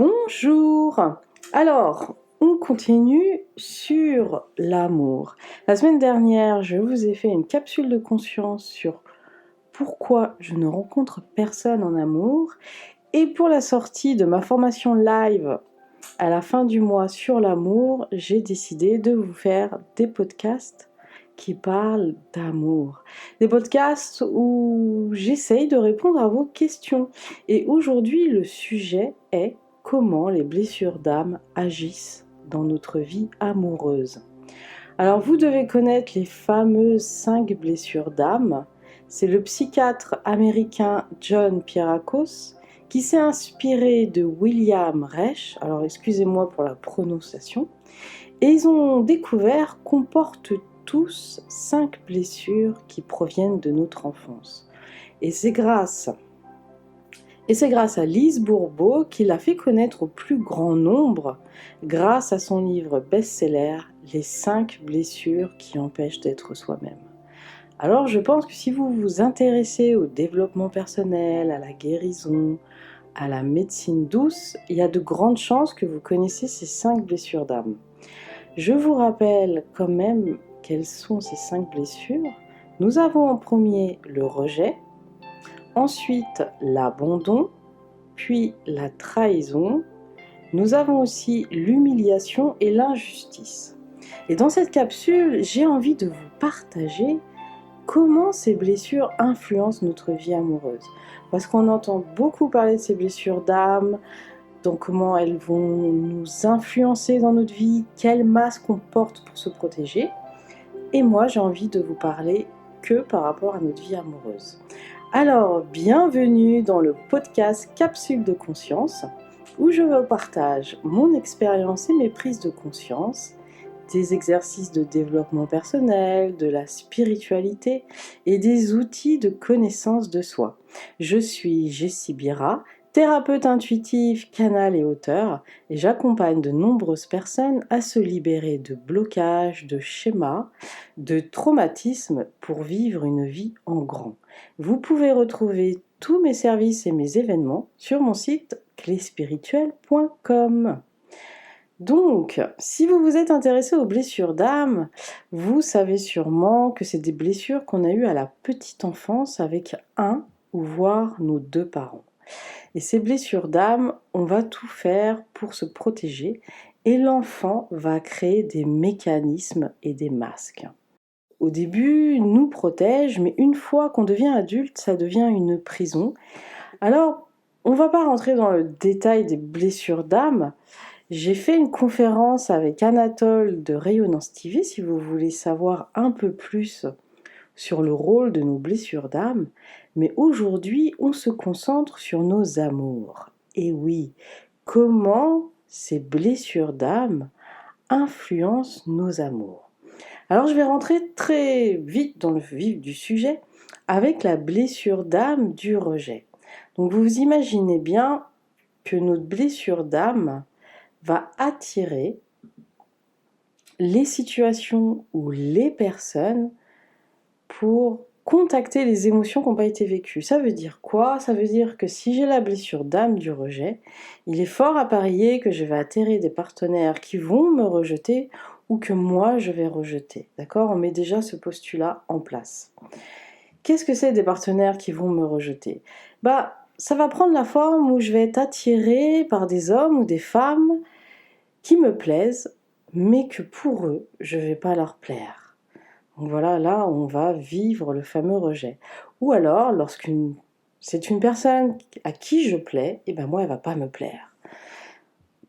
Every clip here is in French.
Bonjour. Alors, on continue sur l'amour. La semaine dernière, je vous ai fait une capsule de conscience sur pourquoi je ne rencontre personne en amour. Et pour la sortie de ma formation live à la fin du mois sur l'amour, j'ai décidé de vous faire des podcasts qui parlent d'amour. Des podcasts où j'essaye de répondre à vos questions. Et aujourd'hui, le sujet est comment les blessures d'âme agissent dans notre vie amoureuse. Alors, vous devez connaître les fameuses 5 blessures d'âme. C'est le psychiatre américain John Pierrakos qui s'est inspiré de William Reich, alors excusez-moi pour la prononciation, et ils ont découvert qu'on porte tous 5 blessures qui proviennent de notre enfance. Et c'est grâce à Lise Bourbeau qu'il l'a fait connaître au plus grand nombre grâce à son livre best-seller « Les 5 blessures qui empêchent d'être soi-même ». Alors je pense que si vous vous intéressez au développement personnel, à la guérison, à la médecine douce, il y a de grandes chances que vous connaissez ces 5 blessures d'âme. Je vous rappelle quand même quelles sont ces 5 blessures. Nous avons en premier le rejet, ensuite l'abandon, puis la trahison. Nous avons aussi l'humiliation et l'injustice. Et dans cette capsule, j'ai envie de vous partager comment ces blessures influencent notre vie amoureuse. Parce qu'on entend beaucoup parler de ces blessures d'âme, donc comment elles vont nous influencer dans notre vie, quel masque on porte pour se protéger. Et moi, j'ai envie de vous parler que par rapport à notre vie amoureuse. Alors, bienvenue dans le podcast Capsule de conscience, où je vous partage mon expérience et mes prises de conscience, des exercices de développement personnel, de la spiritualité et des outils de connaissance de soi. Je suis Jessie Bira, thérapeute intuitive, canal et auteur, et j'accompagne de nombreuses personnes à se libérer de blocages, de schémas, de traumatismes pour vivre une vie en grand. Vous pouvez retrouver tous mes services et mes événements sur mon site clespirituelle.com. Donc, si vous vous êtes intéressé aux blessures d'âme, vous savez sûrement que c'est des blessures qu'on a eues à la petite enfance avec un ou voire nos 2 parents. Et ces blessures d'âme, on va tout faire pour se protéger et l'enfant va créer des mécanismes et des masques. Au début, nous protège, mais une fois qu'on devient adulte, ça devient une prison. Alors, on ne va pas rentrer dans le détail des blessures d'âme. J'ai fait une conférence avec Anatole de Rayonnance TV, si vous voulez savoir un peu plus sur le rôle de nos blessures d'âme. Mais aujourd'hui, on se concentre sur nos amours. Et oui, comment ces blessures d'âme influencent nos amours. Alors je vais rentrer très vite dans le vif du sujet avec la blessure d'âme du rejet. Donc vous imaginez bien que notre blessure d'âme va attirer les situations ou les personnes pour contacter les émotions qui n'ont pas été vécues. Ça veut dire quoi? Ça veut dire que si j'ai la blessure d'âme du rejet, il est fort à parier que je vais attirer des partenaires qui vont me rejeter ou que moi je vais rejeter. D'accord? On met déjà ce postulat en place. Qu'est-ce que c'est des partenaires qui vont me rejeter? Ça va prendre la forme où je vais être attirée par des hommes ou des femmes qui me plaisent, mais que pour eux, je ne vais pas leur plaire. Donc voilà, là, on va vivre le fameux rejet. Ou alors, c'est une personne à qui je plais, et moi, elle ne va pas me plaire.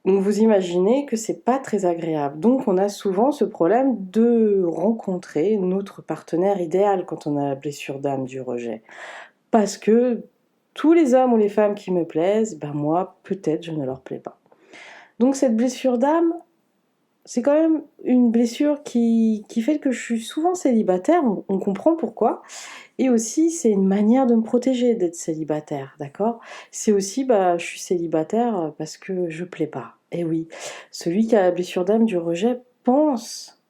Donc vous imaginez que c'est pas très agréable. Donc on a souvent ce problème de rencontrer notre partenaire idéal quand on a la blessure d'âme du rejet. Parce que tous les hommes ou les femmes qui me plaisent, moi, peut-être je ne leur plais pas. Donc cette blessure d'âme, c'est quand même une blessure qui fait que je suis souvent célibataire, on comprend pourquoi. Et aussi, c'est une manière de me protéger d'être célibataire, d'accord? C'est aussi, je suis célibataire parce que je plais pas. Et oui, celui qui a la blessure d'âme du rejet pense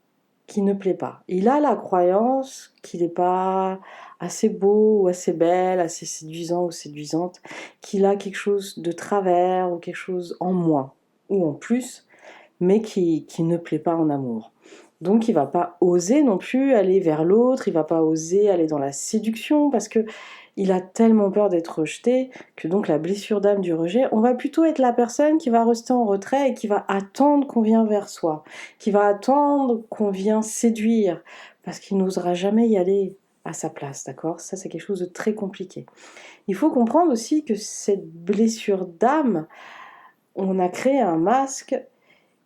qu'il ne plaît pas. Il a la croyance qu'il n'est pas assez beau ou assez belle, assez séduisant ou séduisante, qu'il a quelque chose de travers ou quelque chose en moins ou en plus, mais qui ne plaît pas en amour. Donc il va pas oser non plus aller vers l'autre, il va pas oser aller dans la séduction parce que il a tellement peur d'être rejeté que donc la blessure d'âme du rejet, on va plutôt être la personne qui va rester en retrait et qui va attendre qu'on vienne vers soi, qui va attendre qu'on vienne séduire parce qu'il n'osera jamais y aller à sa place, d'accord? Ça c'est quelque chose de très compliqué. Il faut comprendre aussi que cette blessure d'âme, on a créé un masque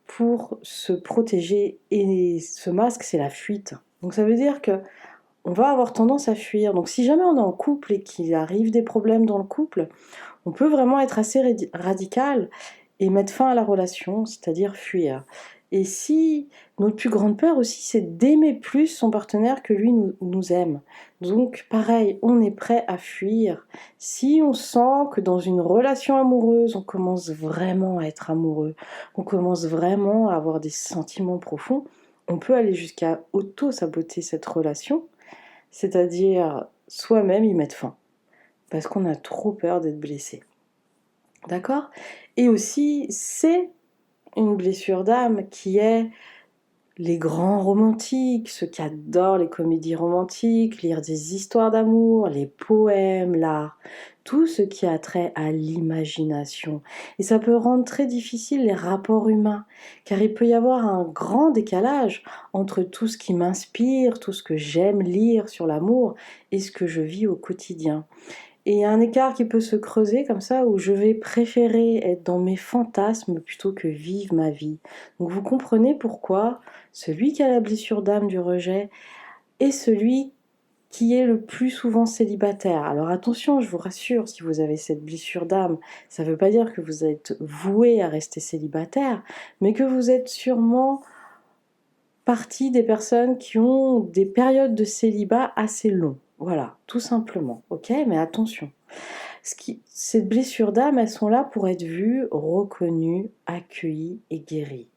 pour se protéger et ce masque c'est la fuite. Donc ça veut dire que on va avoir tendance à fuir. Donc si jamais on est en couple et qu'il arrive des problèmes dans le couple, on peut vraiment être assez radical et mettre fin à la relation, c'est-à-dire fuir. Et si notre plus grande peur aussi, c'est d'aimer plus son partenaire que lui nous aime. Donc pareil, on est prêt à fuir. Si on sent que dans une relation amoureuse, on commence vraiment à être amoureux, on commence vraiment à avoir des sentiments profonds, on peut aller jusqu'à auto-saboter cette relation, c'est-à-dire soi-même y mettre fin, parce qu'on a trop peur d'être blessé. D'accord? Et aussi, c'est une blessure d'âme qui est les grands romantiques, ceux qui adorent les comédies romantiques, lire des histoires d'amour, les poèmes, l'art, tout ce qui a trait à l'imagination. Et ça peut rendre très difficile les rapports humains, car il peut y avoir un grand décalage entre tout ce qui m'inspire, tout ce que j'aime lire sur l'amour et ce que je vis au quotidien. Et il y a un écart qui peut se creuser comme ça, où je vais préférer être dans mes fantasmes plutôt que vivre ma vie. Donc vous comprenez pourquoi celui qui a la blessure d'âme du rejet est celui qui est le plus souvent célibataire. Alors attention, je vous rassure, si vous avez cette blessure d'âme, ça ne veut pas dire que vous êtes voué à rester célibataire, mais que vous êtes sûrement partie des personnes qui ont des périodes de célibat assez longues. Voilà, tout simplement. Ok, mais attention. Ces blessures d'âme, elles sont là pour être vues, reconnues, accueillies et guéries.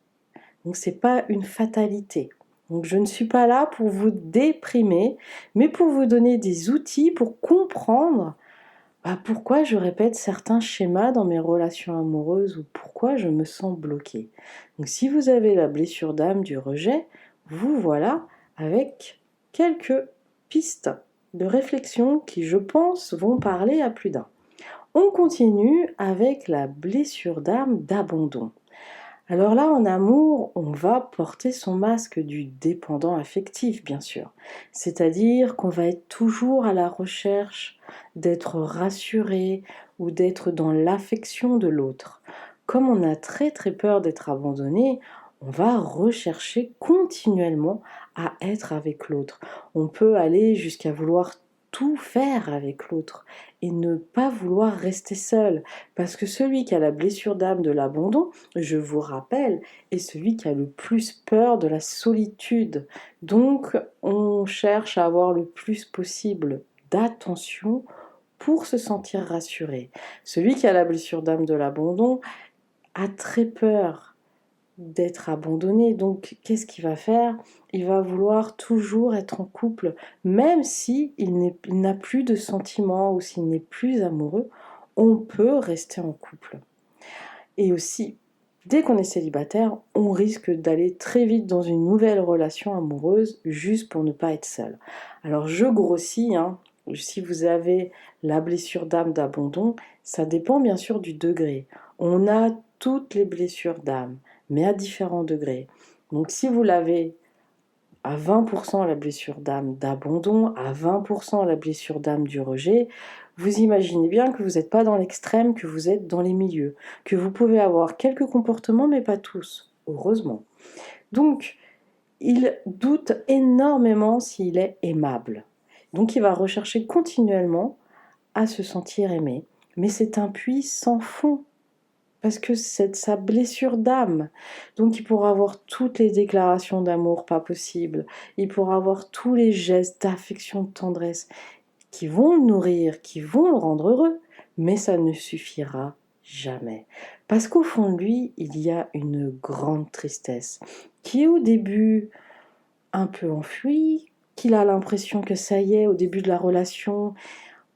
Donc c'est pas une fatalité. Donc je ne suis pas là pour vous déprimer, mais pour vous donner des outils pour comprendre pourquoi je répète certains schémas dans mes relations amoureuses ou pourquoi je me sens bloquée. Donc si vous avez la blessure d'âme du rejet, vous voilà avec quelques pistes de réflexion qui, je pense, vont parler à plus d'un. On continue avec la blessure d'âme d'abandon. Alors là, en amour, on va porter son masque du dépendant affectif, bien sûr. C'est-à-dire qu'on va être toujours à la recherche d'être rassuré ou d'être dans l'affection de l'autre. Comme on a très très peur d'être abandonné, on va rechercher continuellement à être avec l'autre. On peut aller jusqu'à vouloir tout faire avec l'autre et ne pas vouloir rester seul. Parce que celui qui a la blessure d'âme de l'abandon, je vous rappelle, est celui qui a le plus peur de la solitude. Donc, on cherche à avoir le plus possible d'attention pour se sentir rassuré. Celui qui a la blessure d'âme de l'abandon a très peur d'être abandonné. Donc, qu'est-ce qu'il va faire? Il va vouloir toujours être en couple, même si il n'a plus de sentiments ou s'il n'est plus amoureux, on peut rester en couple. Et aussi, dès qu'on est célibataire, on risque d'aller très vite dans une nouvelle relation amoureuse juste pour ne pas être seul. Alors je grossis, si vous avez la blessure d'âme d'abandon, ça dépend bien sûr du degré. On a toutes les blessures d'âme, mais à différents degrés. Donc si vous l'avez à 20% la blessure d'âme d'abandon, à 20% la blessure d'âme du rejet, vous imaginez bien que vous n'êtes pas dans l'extrême, que vous êtes dans les milieux, que vous pouvez avoir quelques comportements, mais pas tous, heureusement. Donc, il doute énormément s'il est aimable. Donc, il va rechercher continuellement à se sentir aimé. Mais c'est un puits sans fond, parce que c'est sa blessure d'âme. Donc il pourra avoir toutes les déclarations d'amour pas possibles, il pourra avoir tous les gestes d'affection, de tendresse qui vont le nourrir, qui vont le rendre heureux, mais ça ne suffira jamais. Parce qu'au fond de lui, il y a une grande tristesse qui est au début un peu enfouie, qu'il a l'impression que ça y est, au début de la relation,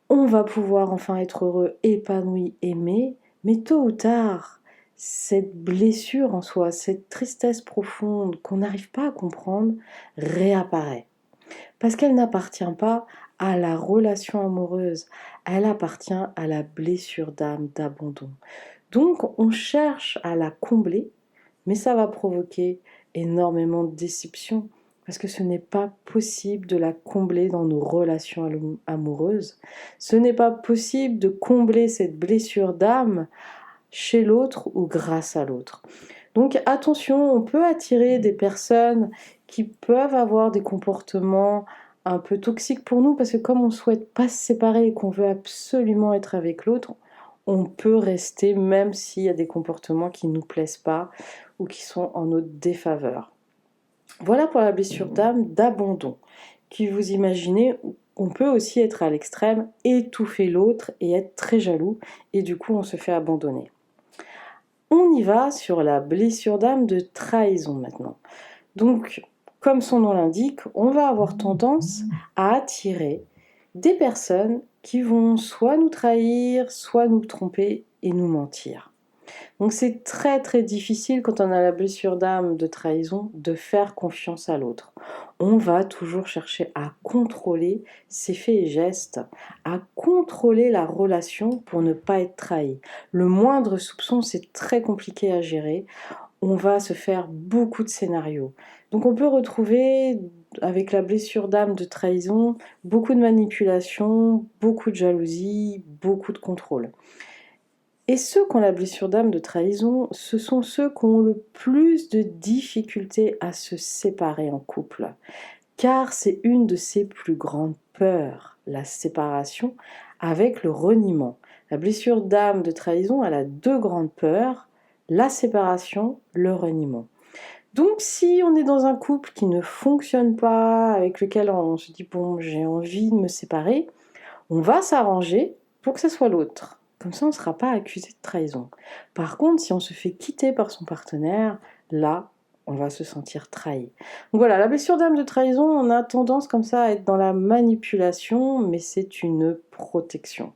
on va pouvoir enfin être heureux, épanoui, aimé, mais tôt ou tard, cette blessure en soi, cette tristesse profonde qu'on n'arrive pas à comprendre, réapparaît. Parce qu'elle n'appartient pas à la relation amoureuse, elle appartient à la blessure d'âme, d'abandon. Donc on cherche à la combler, mais ça va provoquer énormément de déception, parce que ce n'est pas possible de la combler dans nos relations amoureuses. Ce n'est pas possible de combler cette blessure d'âme chez l'autre ou grâce à l'autre. Donc attention, on peut attirer des personnes qui peuvent avoir des comportements un peu toxiques pour nous, parce que comme on ne souhaite pas se séparer et qu'on veut absolument être avec l'autre, on peut rester même s'il y a des comportements qui ne nous plaisent pas ou qui sont en notre défaveur. Voilà pour la blessure d'âme d'abandon, qui vous imaginez, on peut aussi être à l'extrême, étouffer l'autre et être très jaloux, et du coup on se fait abandonner. On y va sur la blessure d'âme de trahison maintenant. Donc, comme son nom l'indique, on va avoir tendance à attirer des personnes qui vont soit nous trahir, soit nous tromper et nous mentir. Donc c'est très très difficile quand on a la blessure d'âme de trahison de faire confiance à l'autre. On va toujours chercher à contrôler ses faits et gestes, à contrôler la relation pour ne pas être trahi. Le moindre soupçon, c'est très compliqué à gérer. On va se faire beaucoup de scénarios. Donc on peut retrouver avec la blessure d'âme de trahison beaucoup de manipulation, beaucoup de jalousie, beaucoup de contrôle. Et ceux qui ont la blessure d'âme de trahison, ce sont ceux qui ont le plus de difficultés à se séparer en couple. Car c'est une de ses plus grandes peurs, la séparation avec le reniement. La blessure d'âme de trahison, elle a deux grandes peurs, la séparation, le reniement. Donc si on est dans un couple qui ne fonctionne pas, avec lequel on se dit bon, j'ai envie de me séparer, on va s'arranger pour que ce soit l'autre. Comme ça, on ne sera pas accusé de trahison. Par contre, si on se fait quitter par son partenaire, là, on va se sentir trahi. Donc voilà, la blessure d'âme de trahison, on a tendance comme ça à être dans la manipulation, mais c'est une protection.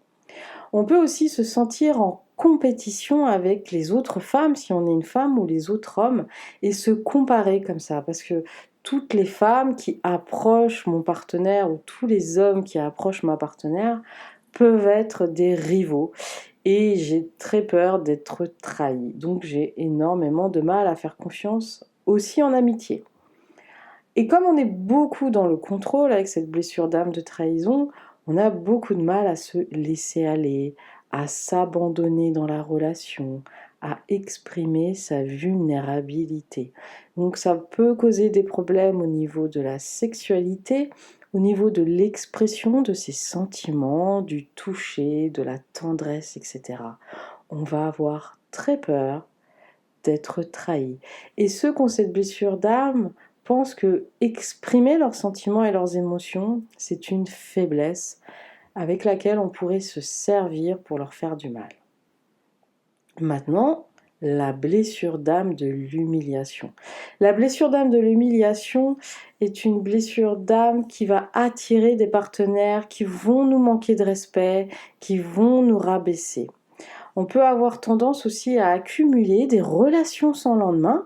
On peut aussi se sentir en compétition avec les autres femmes, si on est une femme, ou les autres hommes, et se comparer comme ça, parce que toutes les femmes qui approchent mon partenaire, ou tous les hommes qui approchent ma partenaire, peuvent être des rivaux. Et j'ai très peur d'être trahie. Donc j'ai énormément de mal à faire confiance aussi en amitié. Et comme on est beaucoup dans le contrôle avec cette blessure d'âme de trahison, on a beaucoup de mal à se laisser aller, à s'abandonner dans la relation, à exprimer sa vulnérabilité. Donc ça peut causer des problèmes au niveau de la sexualité, au niveau de l'expression de ses sentiments, du toucher, de la tendresse, etc. On va avoir très peur d'être trahi. Et ceux qui ont cette blessure d'âme pensent que exprimer leurs sentiments et leurs émotions, c'est une faiblesse avec laquelle on pourrait se servir pour leur faire du mal. Maintenant, la blessure d'âme de l'humiliation. La blessure d'âme de l'humiliation est une blessure d'âme qui va attirer des partenaires qui vont nous manquer de respect, qui vont nous rabaisser. On peut avoir tendance aussi à accumuler des relations sans lendemain,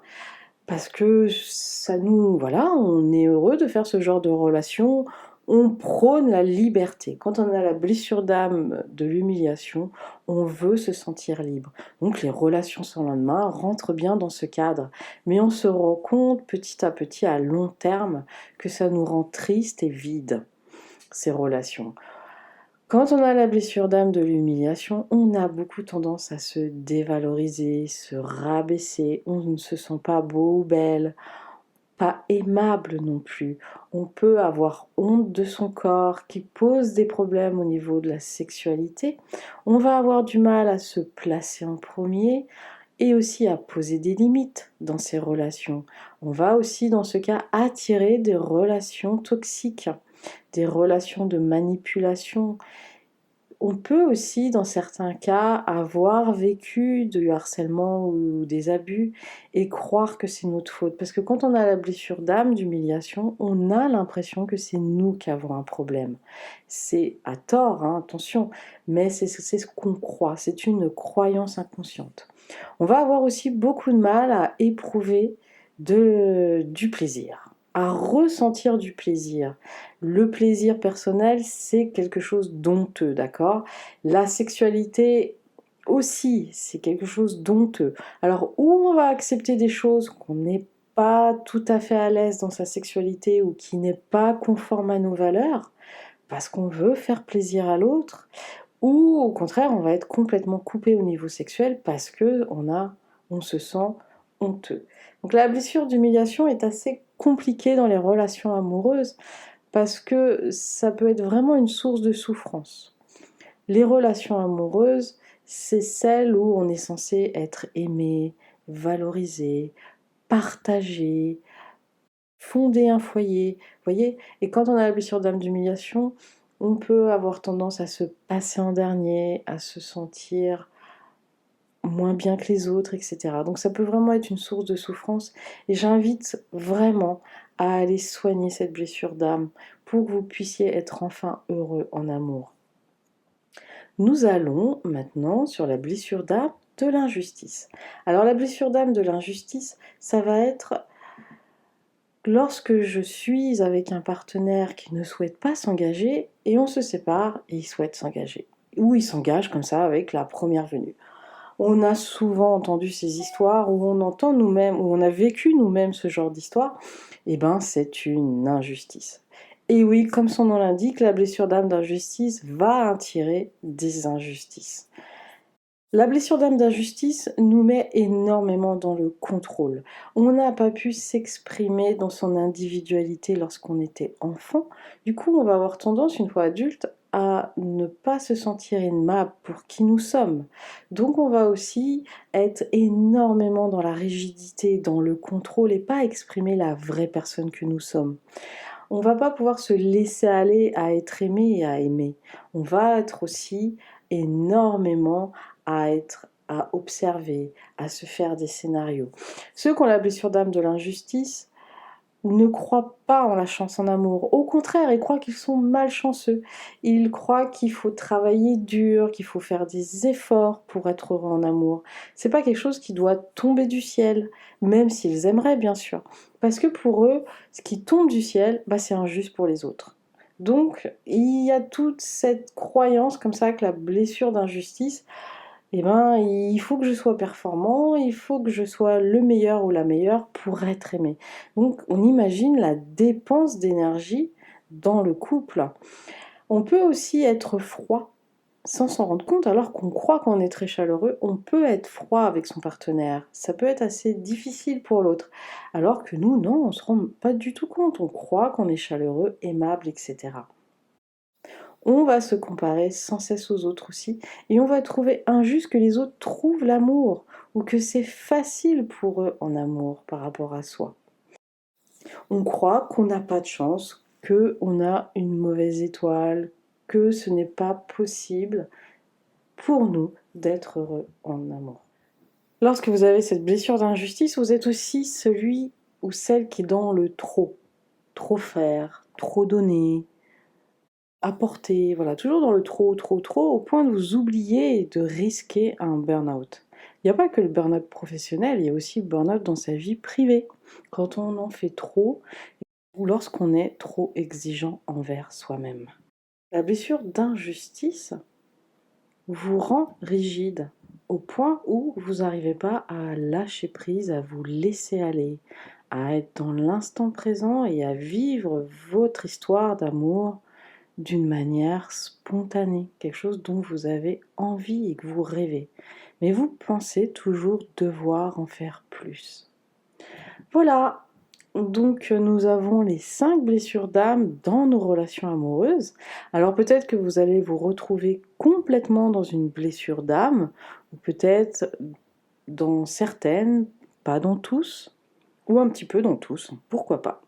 parce que ça nous, voilà, on est heureux de faire ce genre de relation, on prône la liberté. Quand on a la blessure d'âme de l'humiliation, on veut se sentir libre. Donc les relations sans lendemain rentrent bien dans ce cadre, mais on se rend compte petit à petit, à long terme, que ça nous rend triste et vide, ces relations. Quand on a la blessure d'âme de l'humiliation, on a beaucoup tendance à se dévaloriser, se rabaisser, on ne se sent pas beau ou belle, pas aimable non plus. On peut avoir honte de son corps qui pose des problèmes au niveau de la sexualité. On va avoir du mal à se placer en premier et aussi à poser des limites dans ces relations. On va aussi dans ce cas attirer des relations toxiques, des relations de manipulation. On peut aussi, dans certains cas, avoir vécu du harcèlement ou des abus et croire que c'est notre faute. Parce que quand on a la blessure d'âme, d'humiliation, on a l'impression que c'est nous qui avons un problème. C'est à tort, hein, attention, mais c'est ce qu'on croit, c'est une croyance inconsciente. On va avoir aussi beaucoup de mal à éprouver du plaisir, à ressentir du plaisir. Le plaisir personnel, c'est quelque chose d'honteux, d'accord? La sexualité aussi, c'est quelque chose d'honteux. Alors, où on va accepter des choses qu'on n'est pas tout à fait à l'aise dans sa sexualité ou qui n'est pas conforme à nos valeurs, parce qu'on veut faire plaisir à l'autre, ou au contraire, on va être complètement coupé au niveau sexuel parce que on se sent honteux. Donc la blessure d'humiliation est assez compliquée dans les relations amoureuses parce que ça peut être vraiment une source de souffrance. Les relations amoureuses, c'est celles où on est censé être aimé, valorisé, partagé, fonder un foyer, vous voyez? Et quand on a la blessure d'âme d'humiliation, on peut avoir tendance à se passer en dernier, à se sentir moins bien que les autres, etc. Donc ça peut vraiment être une source de souffrance et j'invite vraiment à aller soigner cette blessure d'âme pour que vous puissiez être enfin heureux en amour. Nous allons maintenant sur la blessure d'âme de l'injustice. Alors la blessure d'âme de l'injustice, ça va être lorsque je suis avec un partenaire qui ne souhaite pas s'engager et on se sépare et il souhaite s'engager. Ou il s'engage comme ça avec la première venue. On a souvent entendu ces histoires où on entend nous-mêmes, où on a vécu nous-mêmes ce genre d'histoire, et ben c'est une injustice. Et oui, comme son nom l'indique, la blessure d'âme d'injustice va attirer des injustices. La blessure d'âme d'injustice nous met énormément dans le contrôle. On n'a pas pu s'exprimer dans son individualité lorsqu'on était enfant. Du coup, on va avoir tendance, une fois adulte, à ne pas se sentir aimable pour qui nous sommes. Donc on va aussi être énormément dans la rigidité, dans le contrôle et pas exprimer la vraie personne que nous sommes. On va pas pouvoir se laisser aller à être aimé et à aimer. On va être aussi énormément à observer, à se faire des scénarios. Ceux qui ont la blessure d'âme de l'injustice ne croient pas en la chance en amour. Au contraire, ils croient qu'ils sont malchanceux. Ils croient qu'il faut travailler dur, qu'il faut faire des efforts pour être heureux en amour. C'est pas quelque chose qui doit tomber du ciel, même s'ils aimeraient bien sûr. Parce que pour eux, ce qui tombe du ciel, c'est injuste pour les autres. Donc, il y a toute cette croyance comme ça que la blessure d'injustice, il faut que je sois performant, il faut que je sois le meilleur ou la meilleure pour être aimé. Donc on imagine la dépense d'énergie dans le couple. On peut aussi être froid sans s'en rendre compte alors qu'on croit qu'on est très chaleureux. On peut être froid avec son partenaire. Ça peut être assez difficile pour l'autre. Alors que nous, non, on ne se rend pas du tout compte. On croit qu'on est chaleureux, aimable, etc. On va se comparer sans cesse aux autres aussi, et on va trouver injuste que les autres trouvent l'amour, ou que c'est facile pour eux en amour par rapport à soi. On croit qu'on n'a pas de chance, qu'on a une mauvaise étoile, que ce n'est pas possible pour nous d'être heureux en amour. Lorsque vous avez cette blessure d'injustice, vous êtes aussi celui ou celle qui est dans le trop. Trop faire, trop donner, apporter, voilà, toujours dans le trop, au point de vous oublier et de risquer un burn-out. Il n'y a pas que le burn-out professionnel, il y a aussi le burn-out dans sa vie privée, quand on en fait trop ou lorsqu'on est trop exigeant envers soi-même. La blessure d'injustice vous rend rigide au point où vous n'arrivez pas à lâcher prise, à vous laisser aller, à être dans l'instant présent et à vivre votre histoire d'amour d'une manière spontanée, quelque chose dont vous avez envie et que vous rêvez. Mais vous pensez toujours devoir en faire plus. Voilà, donc nous avons les 5 blessures d'âme dans nos relations amoureuses. Alors peut-être que vous allez vous retrouver complètement dans une blessure d'âme, ou peut-être dans certaines, pas dans tous, ou un petit peu dans tous, pourquoi pas.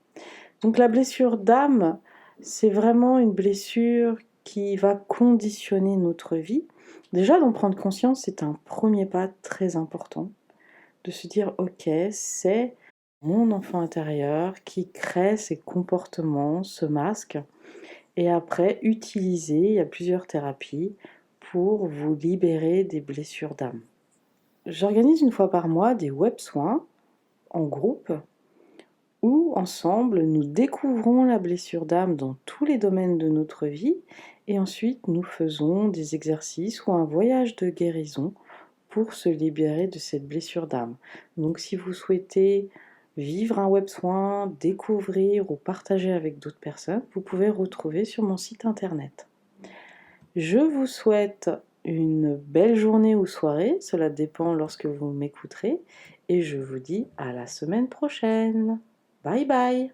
Donc la blessure d'âme, c'est vraiment une blessure qui va conditionner notre vie. Déjà, d'en prendre conscience, c'est un premier pas très important. De se dire, ok, c'est mon enfant intérieur qui crée ces comportements, ce masque. Et après, utiliser, il y a plusieurs thérapies pour vous libérer des blessures d'âme. J'organise une fois par mois des web soins en groupe où ensemble nous découvrons la blessure d'âme dans tous les domaines de notre vie et ensuite nous faisons des exercices ou un voyage de guérison pour se libérer de cette blessure d'âme. Donc si vous souhaitez vivre un web soin, découvrir ou partager avec d'autres personnes, vous pouvez retrouver sur mon site internet. Je vous souhaite une belle journée ou soirée, cela dépend lorsque vous m'écouterez, et je vous dis à la semaine prochaine. Bye bye!